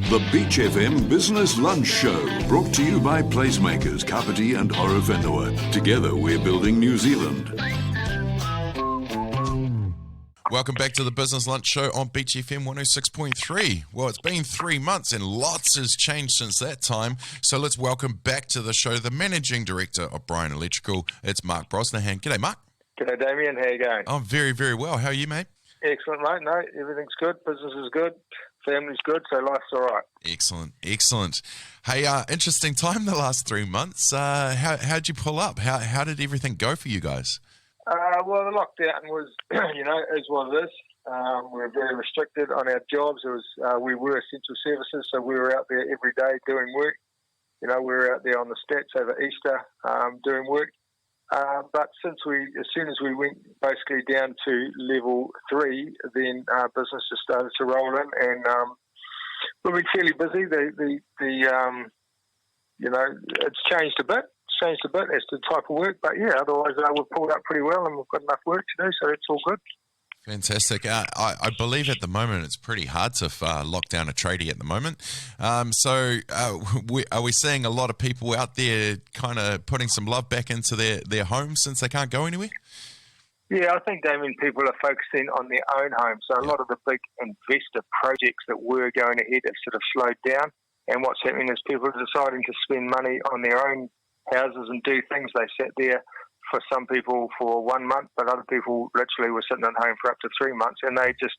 The Beach FM Business Lunch Show, brought to you by PlaceMakers Kapiti Horowhenua. Together we're building New Zealand. Welcome back to the Business Lunch Show on Beach FM 106.3. Well, it's been 3 months and lots has changed since that time. So let's welcome back to the show the Managing Director of Brien Electrical. It's Mark Bronsnahan. G'day, Mark. G'day, Damian. How you going? I'm very, very well. How are you, mate? Excellent, mate. No, everything's good. Business is good. Family's good, so life's all right. Excellent, excellent. Hey, interesting time the last 3 months. How'd you pull up? How did everything go for you guys? Well, the lockdown was, is what it is. We were very restricted on our jobs. It was we were essential services, so we were out there every day doing work. We were out there on the stats over Easter doing work. But as soon as we went basically down to level 3, then business just started to roll in, and we've been fairly busy. It's changed a bit. As to the type of work, but yeah, otherwise we've pulled up pretty well and we've got enough work to do, so it's all good. Fantastic. I believe at the moment it's pretty hard to lock down a tradie at the moment. Are we seeing a lot of people out there kind of putting some love back into their homes since they can't go anywhere? Yeah, I think, Damien, people are focusing on their own homes. So a lot of the big investor projects that were going ahead have sort of slowed down, and what's happening is people are deciding to spend money on their own houses and do things. They sat there for some people for 1 month, but other people literally were sitting at home for up to 3 months, and they just,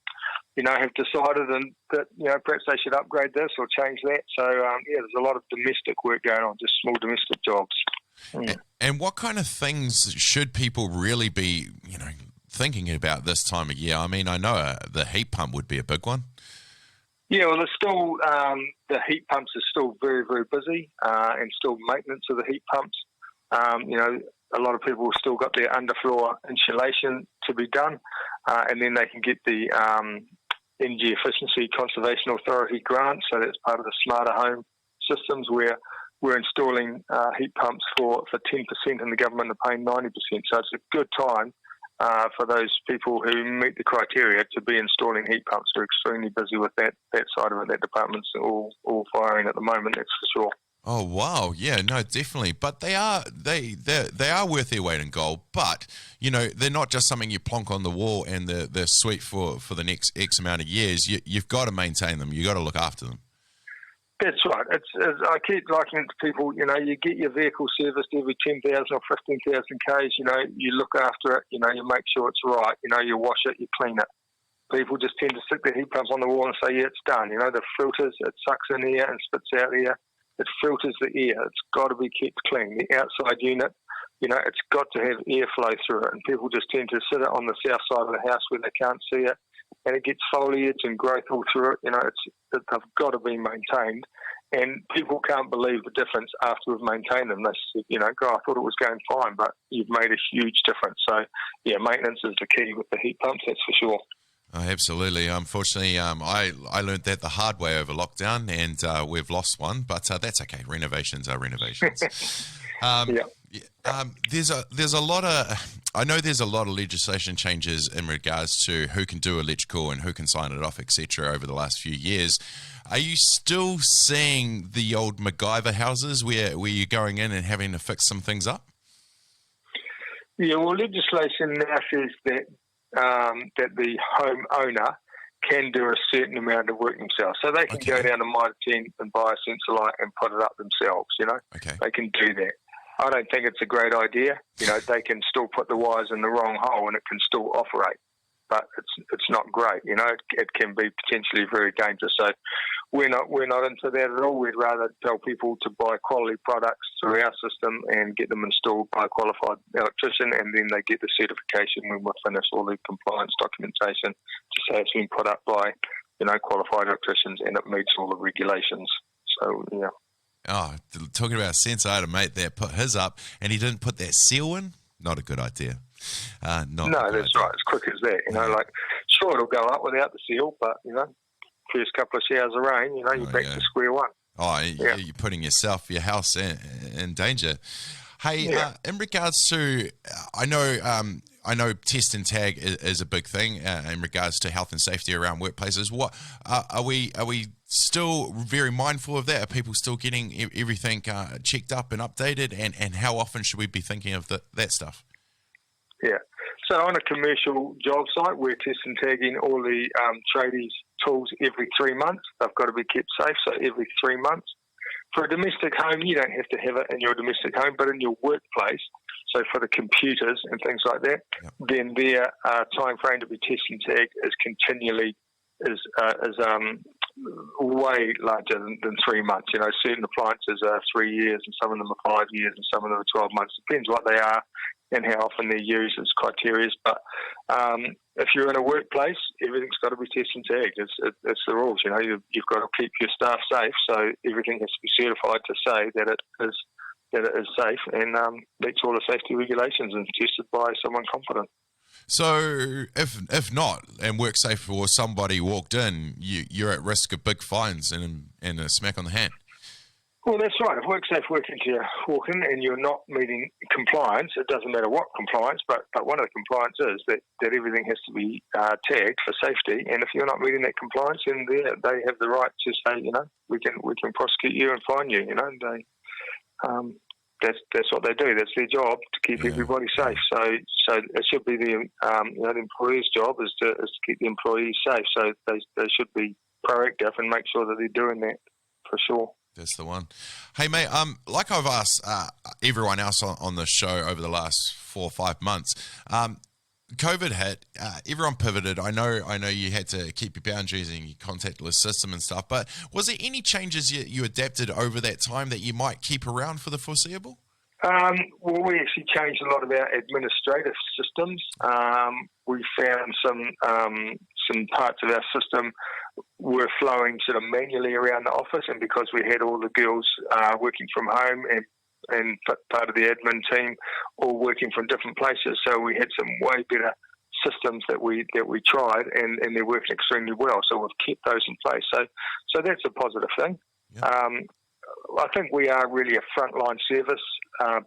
have decided that perhaps they should upgrade this or change that. So there's a lot of domestic work going on, just small domestic jobs. And what kind of things should people really be, thinking about this time of year? I mean, I know the heat pump would be a big one. Yeah, well, there's still the heat pumps are still very, very busy, and still maintenance of the heat pumps. A lot of people have still got their underfloor insulation to be done, and then they can get the Energy Efficiency Conservation Authority grant. So that's part of the Smarter Home systems, where we're installing heat pumps for 10%, and the government are paying 90%. So it's a good time for those people who meet the criteria to be installing heat pumps. They're extremely busy with that side of it. That department's all firing at the moment, that's for sure. Oh wow, yeah, no, definitely. But they are worth their weight in gold. But they're not just something you plonk on the wall and they're sweet for the next X amount of years. You've got to maintain them. You've got to look after them. That's right. I keep likening it to people. You get your vehicle serviced every 10,000 or 15,000 k's. You look after it. You make sure it's right. You wash it, you clean it. People just tend to stick the heat pump on the wall and say, yeah, it's done. The filters, it sucks in air and spits out air. It filters the air. It's got to be kept clean. The outside unit, it's got to have airflow through it. And people just tend to sit it on the south side of the house where they can't see it, and it gets foliage and growth all through it. They've got to be maintained. And people can't believe the difference after we've maintained them. They said, God, I thought it was going fine, but you've made a huge difference. So, yeah, maintenance is the key with the heat pumps, that's for sure. Oh, absolutely. Unfortunately, I learned that the hard way over lockdown, and we've lost one, but that's okay. Renovations are renovations. There's a lot of, I know there's a lot of legislation changes in regards to who can do electrical and who can sign it off, etc. over the last few years. Are you still seeing the old MacGyver houses where you're going in and having to fix some things up? Yeah, well, legislation now says that the homeowner can do a certain amount of work themselves. So they can go down to Mitre 10 and buy a sensor light and put it up themselves, Okay. They can do that. I don't think it's a great idea. They can still put the wires in the wrong hole and it can still operate. But it's not great, It can be potentially very dangerous. So we're not into that at all. We'd rather tell people to buy quality products through our system and get them installed by a qualified electrician, and then they get the certification when we've finished all the compliance documentation to say it's been put up by qualified electricians and it meets all the regulations. So yeah. Oh, talking about a sensor, I had a mate that put his up and he didn't put that seal in. Not a good idea. No, that's right. As quick as that, sure, it'll go up without the seal, but first couple of showers of rain, you're back to square one. Oh, yeah. You're putting your house in danger. Hey, in regards to, I know test and tag is a big thing in regards to health and safety around workplaces. What are we still very mindful of that? Are people still getting everything checked up and updated? And how often should we be thinking of that stuff? Yeah. So on a commercial job site, we're test and tagging all the tradies tools every 3 months. They've got to be kept safe, so every 3 months. For a domestic home, you don't have to have it in your domestic home, but in your workplace, so for the computers and things like that, then their time frame to be test and tagged is continually way larger than 3 months. You know, certain appliances are 3 years, and some of them are 5 years, and some of them are 12 months. Depends what they are and how often they're used as criteria. But if you're in a workplace, everything's got to be test and tagged. It's the rules. You know, you've got to keep your staff safe, so everything has to be certified to say that it is safe and meets all the safety regulations and tested by someone competent. So if not, and WorkSafe or somebody walked in, you're at risk of big fines and a smack on the hand. Well, that's right. If WorkSafe walk in and you're not meeting compliance, it doesn't matter what compliance, but one of the compliance is that everything has to be tagged for safety. And if you're not meeting that compliance, then they have the right to say, you know, we can prosecute you and fine you. You know, and that's what they do. That's their job, to keep everybody safe. So it should be the employer's job is to keep the employees safe. So they should be proactive and make sure that they're doing that for sure. That's the one. Hey, mate, like I've asked everyone else on the show over the last 4 or 5 months, COVID hit, everyone pivoted. I know you had to keep your boundaries and your contactless system and stuff, but was there any changes you adapted over that time that you might keep around for the foreseeable? Well, we actually changed a lot of our administrative systems. We found some parts of our system were flowing sort of manually around the office, and because we had all the girls working from home and part of the admin team all working from different places, so we had some way better systems that we tried, and they're working extremely well. So we've kept those in place. So that's a positive thing. Yep. I think we are really a frontline service.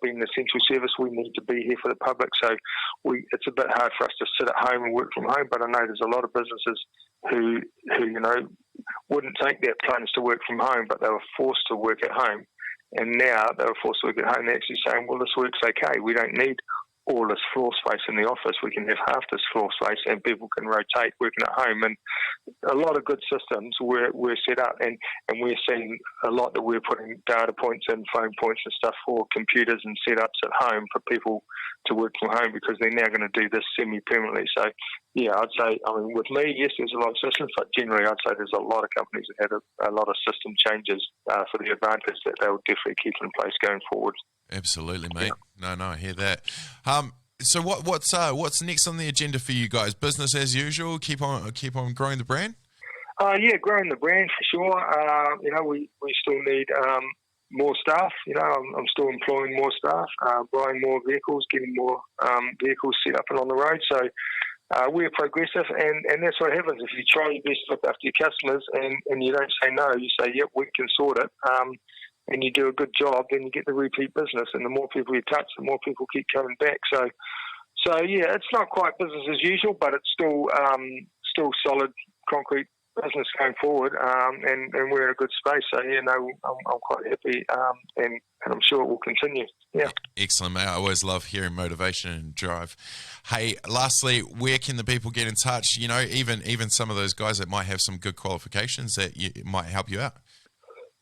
Being the central service, we need to be here for the public. So it's a bit hard for us to sit at home and work from home. But I know there's a lot of businesses who you know wouldn't take that plunge to work from home, but they were forced to work at home. And now they were forced to work at home. They're actually saying, well, this works okay. We don't need all this floor space in the office. We can have half this floor space and people can rotate working at home. And a lot of good systems were set up, and we're seeing a lot that we're putting data points and phone points and stuff for computers and setups at home for people to work from home, because they're now going to do this semi-permanently. So, yeah, I'd say, I mean, with me, yes, there's a lot of systems, but generally I'd say there's a lot of companies that had a lot of system changes for the advantage that they'll definitely keep in place going forward. Absolutely, mate. Yeah. No, I hear that. So what's next on the agenda for you guys? Business as usual. Keep on growing the brand. Yeah, growing the brand for sure. You know, we still need more staff. You know, I'm still employing more staff, buying more vehicles, getting more vehicles set up and on the road. So we're progressive, and that's what happens if you try your best to look after your customers and you don't say no. You say, yep, we can sort it. And you do a good job, then you get the repeat business. And the more people you touch, the more people keep coming back. So yeah, it's not quite business as usual, but it's still solid, concrete business going forward. And we're in a good space. So, yeah, no, I'm quite happy, and I'm sure it will continue. Yeah. Excellent, mate. I always love hearing motivation and drive. Hey, lastly, where can the people get in touch? You know, even some of those guys that might have some good qualifications that might help you out.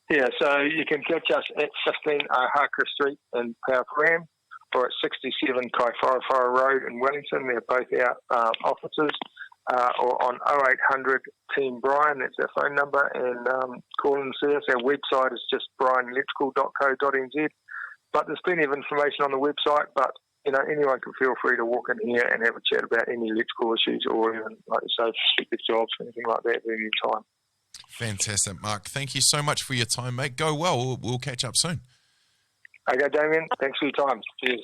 Yeah, so you can catch us at 15 Harker Street in Pauparam, or at 67 Kaifara Road in Wellington. They're both our offices, or on 0800 Team Brien. That's our phone number, and call and see us. Our website is just brienelectrical.co.nz. But there's plenty of information on the website. But you know, anyone can feel free to walk in here and have a chat about any electrical issues, or even, like you say, speak jobs, anything like that at any time. Fantastic, Mark. Thank you so much for your time, mate. Go well. We'll catch up soon. Okay, Damian. Thanks for your time. Cheers.